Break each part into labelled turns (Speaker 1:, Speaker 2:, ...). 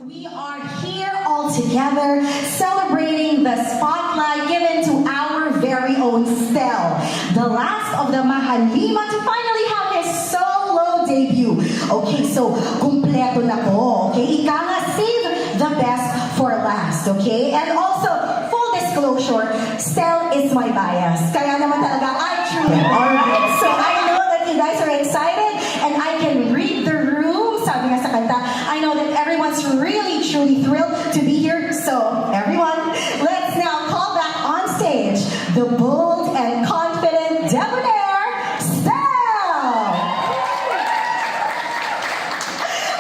Speaker 1: We are here all together celebrating the spotlight given to our very own Stel, the last of the Mahalima to finally have his solo debut. Okay, so kumpleto na po. Okay, ika nga, save the best for last. Okay, and also full disclosure, Stel is my bias. Kaya naman talaga, I truly. Alright, so I know that you guys are excited and I can read the room. Sabi nga sa kanta, I know that everyone's really truly thrilled to be here. So everyone, let's now call back on stage the bold and confident debonair, Stel!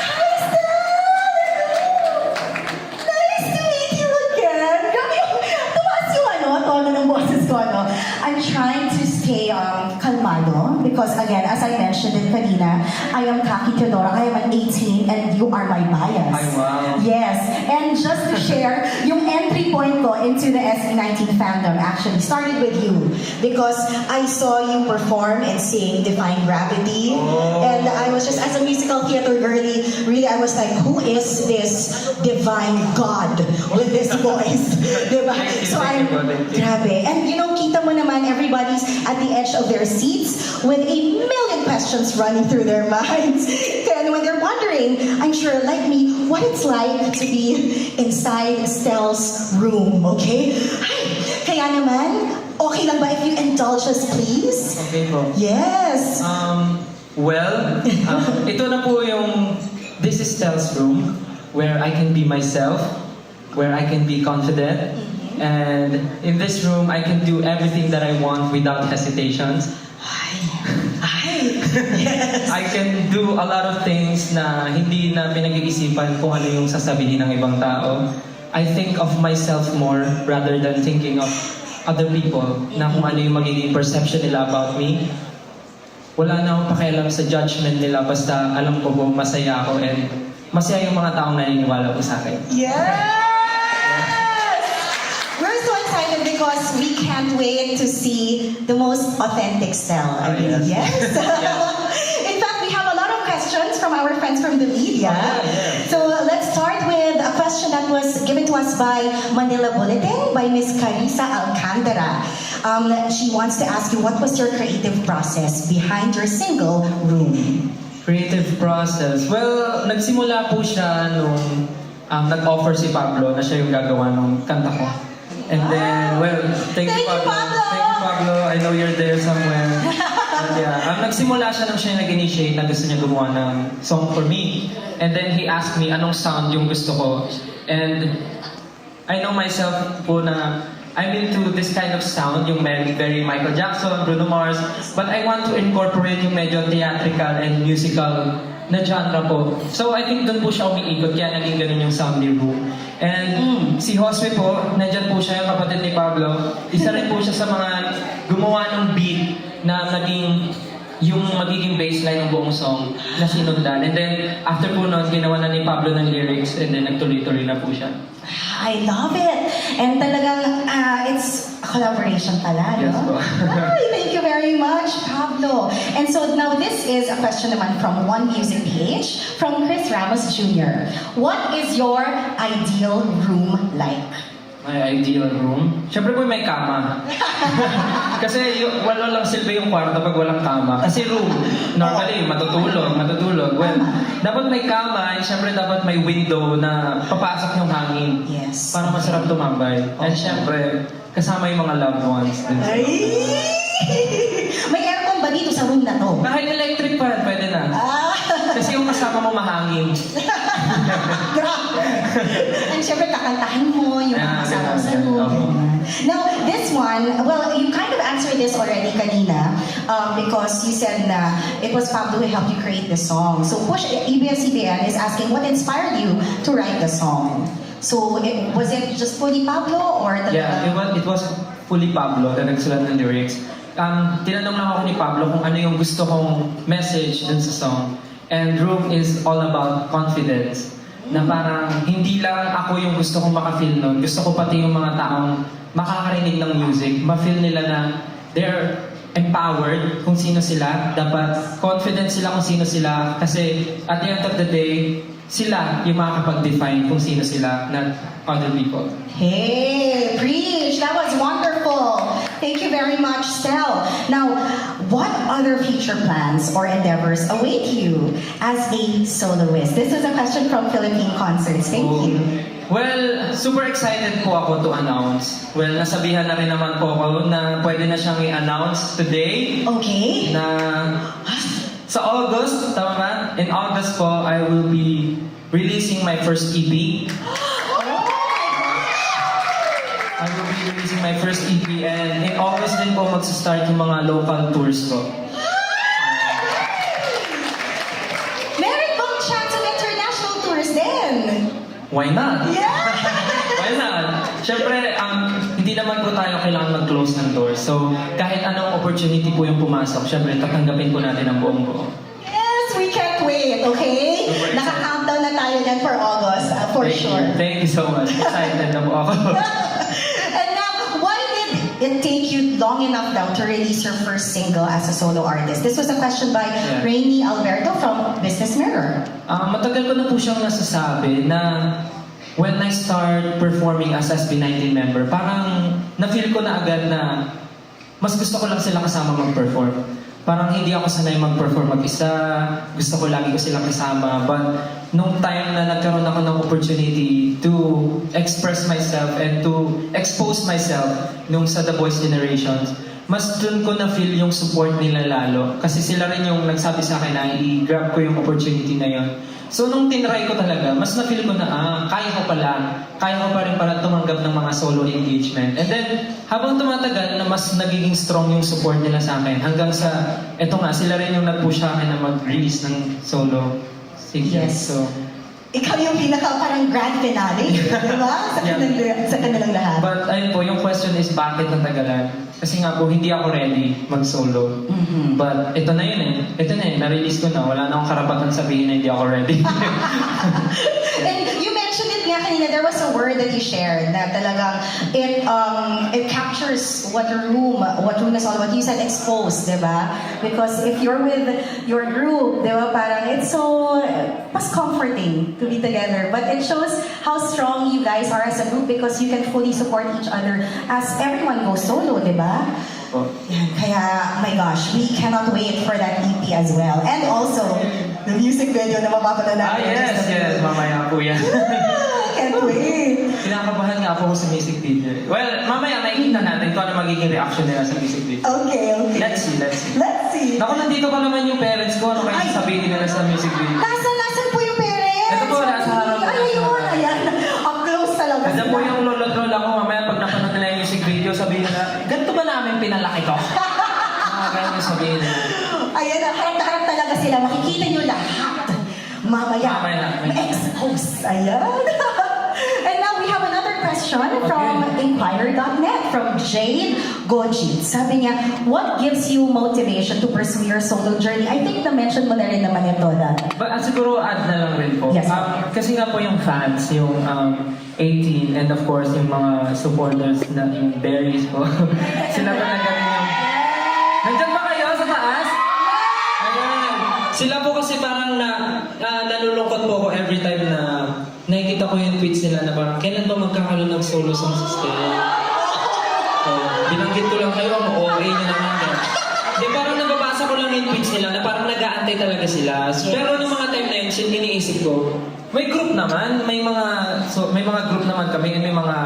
Speaker 1: Hi, Stel! Nice to meet you again. Grabe, tumaas yung tono ng boses ko, I'm trying to stay kalmado because again, as I mentioned it kanina, I am Kaki Teodora. I am an 18 and you are my bias.
Speaker 2: Ay, wow.
Speaker 1: Yes, and just to share, yung entry point ko into the SB19 fandom actually started with you because I saw you perform and sing Defying Gravity, and I was just, as a musical theater girly, really I was like, who is this divine God with this voice? Diba? So I'm, grabe. And you know, kita mo naman, everybody's at the edge of their seats with a million questions running through their minds. And when they're wondering, I'm sure like me, what it's like to be inside Stel's room, okay? Hi! Kaya naman, okay lang ba if you indulge us, please?
Speaker 2: Okay po.
Speaker 1: Yes!
Speaker 2: Ito na po yung This is Stel's room, where I can be myself, where I can be confident, and in this room, I can do everything that I want without hesitations.
Speaker 1: Yes!
Speaker 2: I can do a lot of things na hindi na pinag-iisipan kung ano yung sasabihin ng ibang tao. I think of myself more rather than thinking of other people na kung ano yung magiging perception nila about me. Wala na akong pakialam sa judgment nila basta alam ko po masaya ako and masaya yung mga taong naniniwala po sa akin.
Speaker 1: Yes! We're so excited because we can't wait to see the most authentic Stel. I mean, yes. In fact, we have a lot of questions from our friends from the media. So let's start with a question that was given to us by Manila Bulletin by Miss Carissa Alcantara. She wants to ask you, what was your creative process behind your single, Room?
Speaker 2: Creative process? Well, nagsimula po siya nung nag-offer si Pablo na siya yung gagawa ng kanta ko. And then, well, thank you Pablo. Thank you Pablo. I know you're there somewhere. And yeah, nagsimula siya nung siya yung nag-initiate na gusto niya gumawa ng song for me. And then he asked me anong sound yung gusto ko. And I know myself po na I'm into this kind of sound, yung very Michael Jackson, Bruno Mars, but I want to incorporate yung medyo theatrical and musical na genre po. So I think doon po siya umiikot, kaya naging ganun yung sound ni Room. And si Josue po, nandyan po siya, yung kapatid ni Pablo. Isa rin po siya sa mga gumawa ng beat na naging yung magiging baseline ng buong song na sinundan. And then, after po nun, ginawa na ni Pablo ng lyrics and then nagtuloy-tuloy na po siya.
Speaker 1: I love it! And talagang, it's a collaboration pala,
Speaker 2: Yes,
Speaker 1: no?
Speaker 2: po.
Speaker 1: Ay, thank you very much, Pablo. And so now this is a question naman from One Music page, from Chris Ramos Jr. What is your ideal room like?
Speaker 2: My ideal room? Siyempre po may kama. Kasi wala lang silbi yung kwarto pag walang kama. Kasi room, normally matutulog. Well, dapat may kama, and siyempre dapat may window na papasok yung hangin.
Speaker 1: Yes.
Speaker 2: Para masarap tumambay. And siyempre, kasama yung mga loved ones.
Speaker 1: Ay! May aircon ba dito sa room na to?
Speaker 2: Kahit electric fan, pwede na. Kasi yung kasama mo mahangin.
Speaker 1: Grabe! And syempre, kakantahin mo yung mga kasama sa room. Now, this one, well, you kind of answered this already kanina because you said na it was Pablo who helped you create the song. So, Push ABS-CBN is asking what inspired you to write the song? So, was it just fully Pablo or the...
Speaker 2: Yeah, it was fully Pablo na nagsulat ng lyrics. Tinanong lang ako ni Pablo kung ano yung gusto kong message dun sa song. And Room is all about confidence. Na parang hindi lang ako yung gusto kong makafeel nun. Gusto ko pati yung mga taong makakarinig ng music, ma-feel nila na they're empowered kung sino sila. Dapat confident sila kung sino sila. Kasi at the end of the day, sila yung makakapag-define kung sino sila, not other people.
Speaker 1: Hey, preach! That was wonderful. Thank you very much, Stel. Now, what other future plans or endeavors await you as a soloist? This is a question from Philippine Concerts. Thank you.
Speaker 2: Well, super excited po ako to announce. Well, nasabihan na rin naman po ako na pwede na siyang i-announce today
Speaker 1: Okay.
Speaker 2: na sa August, tama ba? In August po, I will be releasing my first EP.
Speaker 1: Oh my gosh!
Speaker 2: I will be releasing my first EP and in August din po magsa-start yung mga local tours ko.
Speaker 1: Meron bang chance of international tours din?
Speaker 2: Why not?
Speaker 1: Yeah!
Speaker 2: Why not? Siyempre, hindi naman po tayo kailangan mag-close ng doors. So, kahit anong opportunity po yung pumasok, siyempre, tatanggapin po natin ang buong buo.
Speaker 1: Yes, we can't wait, okay?
Speaker 2: Super excited.
Speaker 1: Naka-countdown na tayo dyan for August, for sure.
Speaker 2: Thank you so much. Excited na po ako.
Speaker 1: And now, why did it take you long enough now to release your first single as a solo artist? This was a question by
Speaker 2: Yeah.
Speaker 1: Rainy Alberto from Business Mirror.
Speaker 2: Matagal ko na po siyang nasasabi na when I start performing as SB19 member, parang na-feel ko na agad na mas gusto ko lang sila kasama mag-perform. Parang hindi ako sanay mag-perform mag-isa, gusto ko lagi ko silang kasama. But nung time na nagkaroon ako ng opportunity to express myself and to expose myself nung sa The Voice Generations, mas dun ko na-feel yung support nila lalo. Kasi sila rin yung nagsabi sa akin na i-grab ko yung opportunity na yun. So nung tinry ko talaga, mas na-feel ko na, kaya ko pa rin pala tumanggap ng mga solo engagement. And then, habang tumatagal na mas nagiging strong yung support nila sa akin, hanggang sa, eto nga, sila rin yung nag-push sa akin na mag-release ng solo singles.
Speaker 1: Yes.
Speaker 2: So,
Speaker 1: Ikaw yung pinaka parang grand finale, di ba? Sa kanilang lahat.
Speaker 2: but ayun po, yung question is bakit natagalan? Kasi nga po, hindi ako ready mag-solo.
Speaker 1: Mhm.
Speaker 2: But ito na yun eh. Ito na eh, na-release ko na. Wala na akong karapatan sabihin na hindi ako ready.
Speaker 1: And you mentioned it nga kanina, there was a word that you shared na talagang it captures what room is all about. You said exposed, di ba? Because if you're with your group, di ba, parang it's so mas comforting to be together. But it shows how strong you guys are as a group because you can fully support each other as everyone goes solo, di ba? Yan, kaya, oh my gosh, we cannot wait for that EP as well. And also, the music video na mapapanood natin.
Speaker 2: Yes, mamaya po yan.
Speaker 1: Can't wait.
Speaker 2: Kinakabahan nga po ako sa music video. Well, mamaya makikita natin kung ano magiging reaction nila sa music video.
Speaker 1: Okay.
Speaker 2: Let's see.
Speaker 1: Let's see.
Speaker 2: Naku, nandito pa naman yung parents ko. Ano kayo
Speaker 1: Ay!
Speaker 2: sasabihin nila sa music video?
Speaker 1: Nasaan po yung parents?
Speaker 2: Ito po, nasa harap po.
Speaker 1: Ay, ayun, ayan. Up close talaga.
Speaker 2: Nandiyan po yung lolo-lola ko. Mamaya pag napanood nila yung music video, sabihin nila, ganito ba namin pinalaki ko? Mga ganyan yung sabihin nila.
Speaker 1: Ayan, harap na harap talaga sila. Makikita nyo lahat. Mamaya. Ma-expose. Ayan. And now we have another question from Inquirer.net from Jade Goji. Sabi niya, what gives you motivation to pursue your solo journey? I think na-mention mo na rin naman ito dati.
Speaker 2: But siguro add na lang rin po.
Speaker 1: Yes.
Speaker 2: Kasi nga po yung fans, yung 18 and of course yung mga supporters na yung berries po. Sila talaga rin yung... Nandiyan ba kayo sa taas? Ayan. Sila po kasi parang nalulungkot po ako every time na nakikita ko yung tweets nila na parang kailan ba magkakaroon ng solo song system? So, binanggit ko lang kayo, OA nyo naman yan. Di parang nababasa ko lang yung tweets nila na parang nag-aantay talaga sila. Pero nung mga time na yun, iniisip ko, may group naman, may mga group naman kami,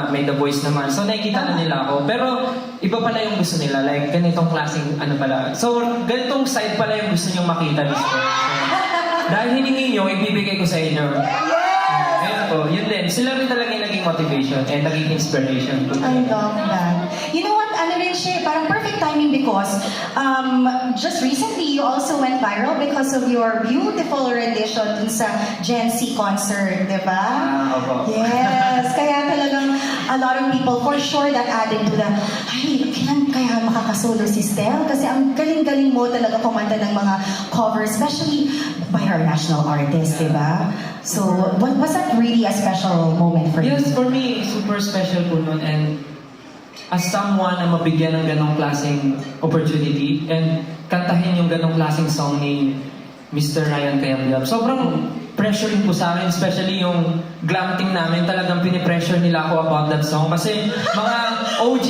Speaker 2: may The Voice naman. So nakikita na nila ako. Pero iba pala yung gusto nila, like ganitong klaseng ano pala. So ganitong side pala yung gusto nyo makita ni Sir. So, dahil hiningi nyo, ibibigay ko sa inyo. Ayun po, yun din. Sila rin talaga yung naging motivation and naging inspiration.
Speaker 1: I love that. You know what, ano rin siya, parang perfect timing because just recently you also went viral because of your beautiful rendition dun sa Gen Z concert, di ba?
Speaker 2: Opo.
Speaker 1: Yes, kaya talagang a lot of people for sure that added to the, ay, kailan kaya makakasolo si Stel? Kasi ang galing-galing mo talaga kumanta ng mga covers, especially by our national artists, di ba? So, was that really a special moment for you?
Speaker 2: Yes, for me, super special po nun. And as someone na mabigyan ng ganong klaseng opportunity and kantahin yung ganong klaseng song ni Mr. Ryan Cayabyab, sobrang pressure rin po sa akin, especially yung glam team namin, talagang pinipressure nila ako about that song. Kasi mga OG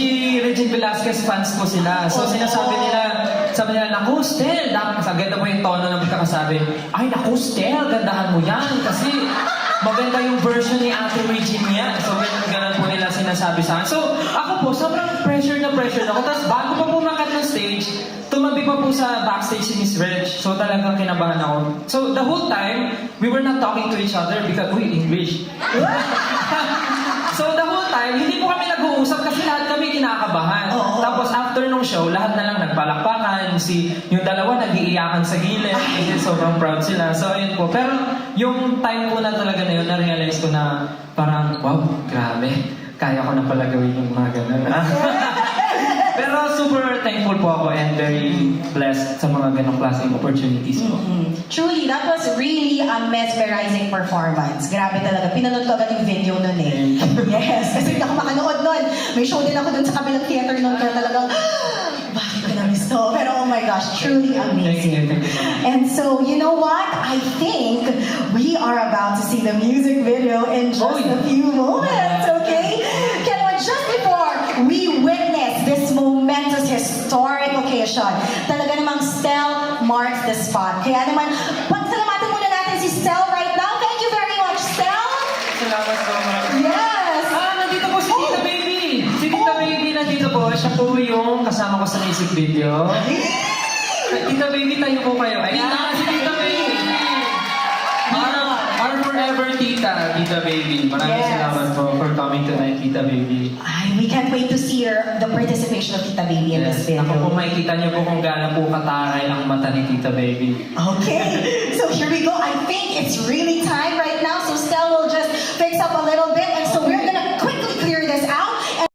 Speaker 2: Regine Velasquez fans po sila. So sinasabi nila, sabi nila, naku, Stel, dapat ganda mo yung tono ng pagkakasabi, ay, naku, Stel, gandahan mo yan. Kasi maganda yung version ni Ate Regine niya. So ganun po nila sinasabi sa akin. So ako po, sobrang pressure na ako. Tapos bago pa pumakat ng stage, tumabi pa po sa backstage si Miss Reg. So talagang kinabahan ako. So the whole time, we were not talking to each other because, English. So the whole time, hindi po kami nag-uusap kasi lahat kami kinakabahan. Tapos after nung show, lahat na lang nagpalakpakan. Yung dalawa nag-iiyakan sa gilid kasi sobrang proud sila. So ayun po. Pero yung time po na talaga na yun, na-realize ko na parang, wow, grabe. Kaya ko na pala gawin yung mga ganun. Pero super thankful po ako and very blessed sa mga ganong klaseng opportunities po.
Speaker 1: Truly, that was really a mesmerizing performance. Grabe talaga. Pinanood ko agad yung video nun eh. Yes, kasi hindi ako makanood nun. May show din ako dun sa kabilang theater nun. Kaya talagang, bakit ko na-miss to? Pero oh my gosh, truly amazing.
Speaker 2: Thank you.
Speaker 1: And so, you know what? I think we are about to see the music video in just a few moments, okay? Kaya just before we witness this momentous historic occasion, talaga namang Stel marks the spot. Kaya naman, pagsalamatan muna natin si Stel right now. Thank you very much, Stel!
Speaker 2: Salamat po.
Speaker 1: Yes!
Speaker 2: Nandito po si Tita Baby. Si Tita Baby nandito po. Siya po yung kasama ko sa music video. Tita Baby, tayo po kayo. Ayan, si Tita Baby. Our forever Tita Baby. Maraming salamat po for coming tonight, Tita Baby.
Speaker 1: Ay, we can't wait to see the participation of Tita Baby in this video.
Speaker 2: Ako po makikita niyo po kung gaano po kataray ang mata ni Tita Baby.
Speaker 1: Okay, so here we go. I think it's really time right now. So Stel will just fix up a little bit, and so we're gonna quickly clear this out. And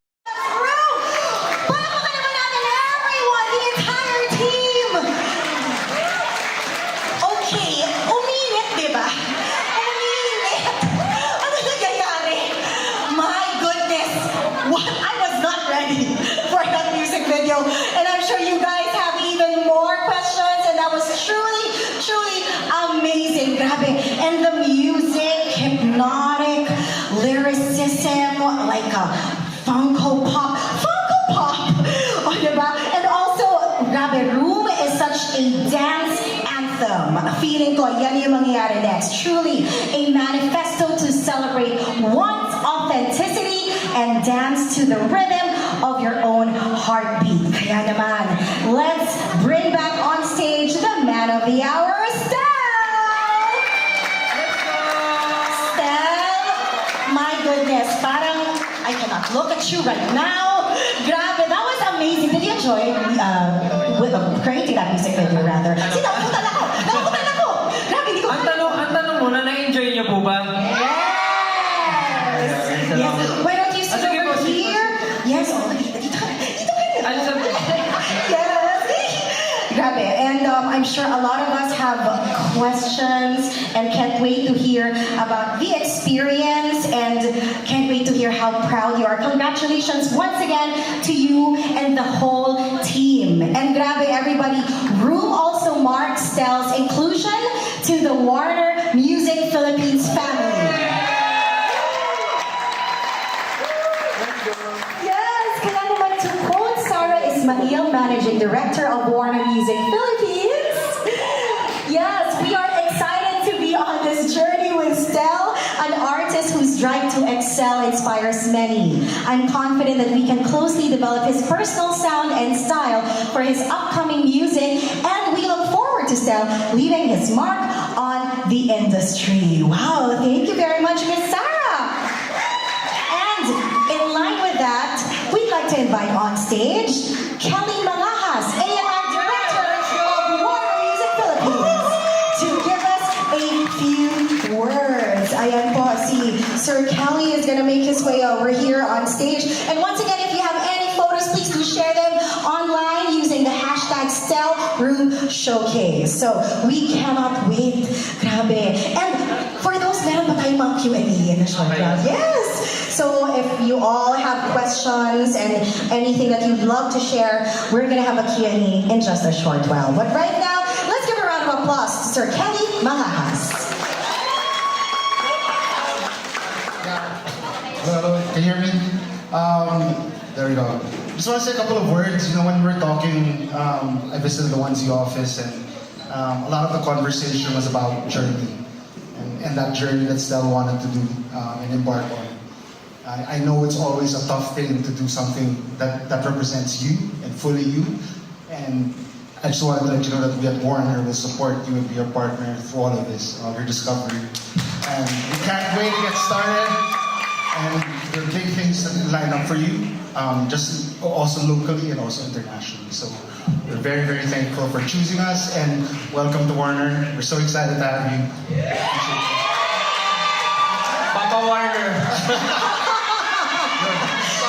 Speaker 1: palakpakan naman natin everyone, the entire team. Okay, uminit, di ba? Uminit. Ano nangyayari? My goodness, I was not ready for that music video, and I'm sure you guys have even more questions, and that was truly amazing. Grabe. And the music, hypnotic, lyricism, like a Funko Pop. Oh, diba? And also, grabe, Room is such a dance anthem. Feeling ko, yan yung mangyayari next. Truly, a manifesto to celebrate one's authenticity and dance to the rhythm of your own heartbeat. Kaya naman, let's bring back on stage the man of the hour, Stel! My goodness, parang I cannot look at you right now. Grabe, that was amazing. Did you enjoy creating that music video rather? See, nakutan ako! Grabe, hindi ko...
Speaker 2: Ang tanong muna, na-enjoy niyo po ba?
Speaker 1: Yes! Why don't you sit
Speaker 2: Sige
Speaker 1: over
Speaker 2: po, sige po.
Speaker 1: here? Yes, dito ka.
Speaker 2: Ano sabi?
Speaker 1: Yes! Grabe, and I'm sure a lot of us have questions and can't wait to hear about the experience and can't wait to hear how proud you are. Congratulations once again to you and the whole team. And grabe, everybody, Room also marks Stel's inclusion to the Warner Music Philippines family. Yes, kaya naman to quote Sarah Ismail, Managing Director of Warner Music Philippines. Yes, we are excited to be on this journey with Stel, an artist whose drive to excel inspires many. I'm confident that we can closely develop his personal sound and style for his upcoming music, and we look forward to Stel leaving his mark on the industry. Wow, thank you very much, Miss Sarah. And in line with that, we'd like to invite on stage Kelly Malahas, A&R Director of Warner Music Philippines, to give us a few words. Ayan po, si Sir Kelly is gonna make his way over here on stage. And once again, if you have any photos, please do share them online using the hashtag StelRoomShowcase. So we cannot wait. Grabe. And for those, meron ba tayong mga Q&A in the short run? Yes! So if you all have questions and anything that you'd love to share, we're gonna have a Q&A in just a short while. But right now, let's give a round of applause to Sir Kelly Malahas.
Speaker 3: Hello, can you hear me? There we go. Just want to say a couple of words. You know, when we were talking, I visited the 1Z office, and a lot of the conversation was about journey, and that journey that Stell wanted to do and embark on. I know it's always a tough thing to do something that represents you and fully you, and I just wanted to let you know that we at Warner will support you and be your partner through all of this, your discovery. And we can't wait to get started. And there are big things that line up for you, just also locally and also internationally. So we're very, very thankful for choosing us, and welcome to Warner. We're so excited to have you.
Speaker 2: Papa Warner.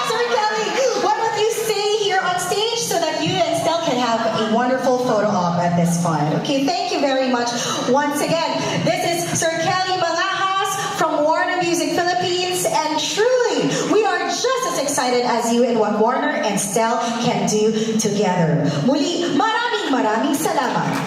Speaker 1: Sir Kelly, why don't you stay here on stage so that you and Stel can have a wonderful photo op at this fun. Okay, thank you very much once again. This is Sir Kelly Malahas from Warner Music Philippines, and truly, we are just as excited as you in what Warner and Stel can do together. Muli, maraming salamat.